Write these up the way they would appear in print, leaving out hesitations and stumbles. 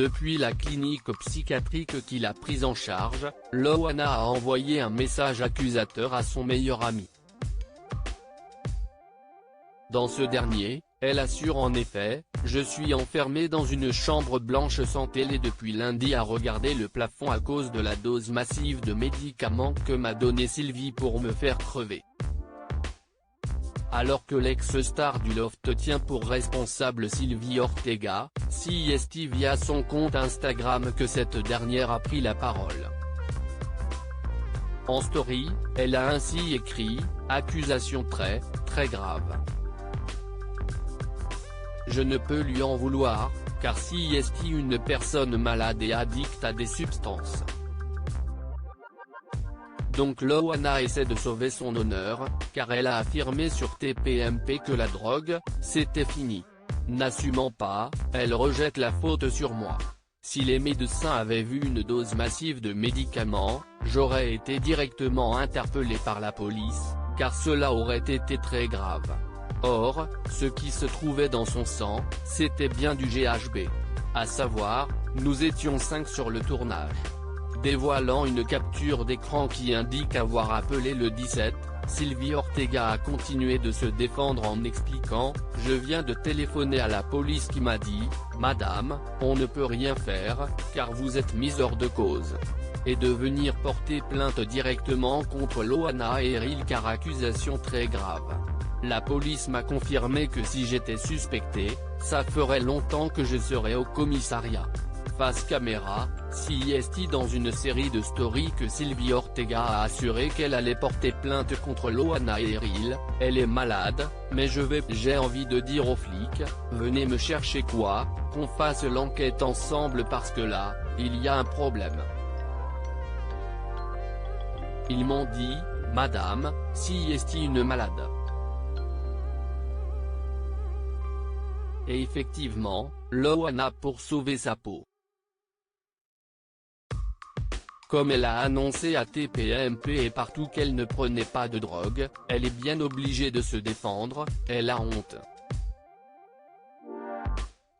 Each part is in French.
Depuis la clinique psychiatrique qu'il a prise en charge, Loana a envoyé un message accusateur à son meilleur ami. Dans ce dernier, elle assure en effet « Je suis enfermée dans une chambre blanche sans télé depuis lundi à regarder le plafond à cause de la dose massive de médicaments que m'a donné Sylvie pour me faire crever. » Alors que l'ex-star du Loft tient pour responsable Sylvie Ortega, CIST via son compte Instagram que cette dernière a pris la parole. En story, elle a ainsi écrit « Accusation très grave. Je ne peux lui en vouloir, car CIST une personne malade et addicte à des substances. Donc Loana essaie de sauver son honneur, car elle a affirmé sur TPMP que la drogue, c'était fini. N'assumant pas, elle rejette la faute sur moi. Si les médecins avaient vu une dose massive de médicaments, j'aurais été directement interpellé par la police, car cela aurait été très grave. Or, ce qui se trouvait dans son sang, c'était bien du GHB. À savoir, nous étions 5 sur le tournage. Dévoilant une capture d'écran qui indique avoir appelé le 17, Sylvie Ortega a continué de se défendre en expliquant « Je viens de téléphoner à la police qui m'a dit « Madame, on ne peut rien faire, car vous êtes mise hors de cause » et de venir porter plainte directement contre Loana et Eril car accusation très grave. La police m'a confirmé que si j'étais suspecté, ça ferait longtemps que je serais au commissariat. » Face caméra, CIST dans une série de stories que Sylvie Ortega a assuré qu'elle allait porter plainte contre Loana et Eril, elle est malade, mais j'ai envie de dire aux flics, venez me chercher quoi, qu'on fasse l'enquête ensemble parce que là, il y a un problème. Ils m'ont dit, madame, CIST une malade. Et effectivement, Loana pour sauver sa peau. Comme elle a annoncé à TPMP et partout qu'elle ne prenait pas de drogue, elle est bien obligée de se défendre, elle a honte.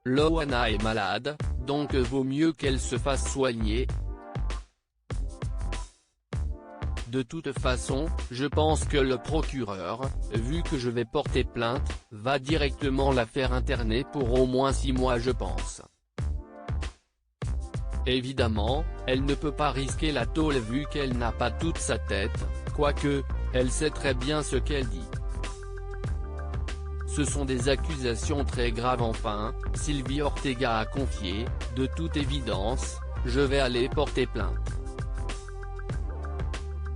Loana est malade, donc vaut mieux qu'elle se fasse soigner. De toute façon, je pense que le procureur, vu que je vais porter plainte, va directement la faire interner pour au moins 6 mois je pense. Évidemment, elle ne peut pas risquer la tôle vu qu'elle n'a pas toute sa tête, quoique, elle sait très bien ce qu'elle dit. Ce sont des accusations très graves enfin, Sylvie Ortega a confié, de toute évidence, je vais aller porter plainte.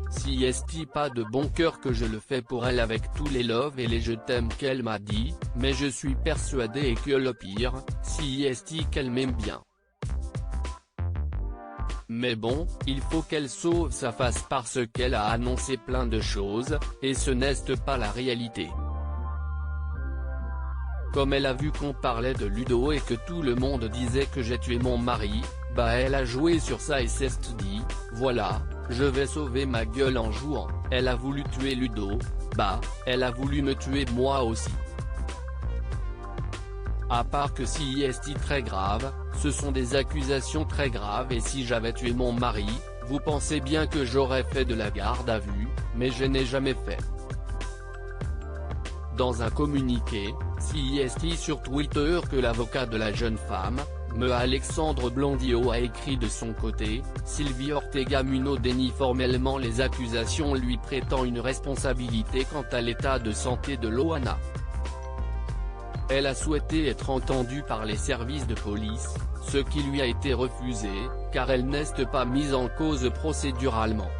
CIST pas de bon cœur que je le fais pour elle avec tous les love et les je t'aime qu'elle m'a dit, mais je suis persuadé que le pire, CIST qu'elle m'aime bien. Mais bon, il faut qu'elle sauve sa face parce qu'elle a annoncé plein de choses, et ce n'est pas la réalité. Comme elle a vu qu'on parlait de Ludo et que tout le monde disait que j'ai tué mon mari, bah elle a joué sur ça et s'est dit, voilà, je vais sauver ma gueule en jouant, elle a voulu tuer Ludo, bah, elle a voulu me tuer moi aussi. À part que CIST très grave, ce sont des accusations très graves et si j'avais tué mon mari, vous pensez bien que j'aurais fait de la garde à vue, mais je n'ai jamais fait. Dans un communiqué, CIST sur Twitter que l'avocat de la jeune femme, Me Alexandre Blondio a écrit de son côté, Sylvie Ortega Muno dénie formellement les accusations lui prêtant une responsabilité quant à l'état de santé de Loana. Elle a souhaité être entendue par les services de police, ce qui lui a été refusé, car elle n'est pas mise en cause procéduralement.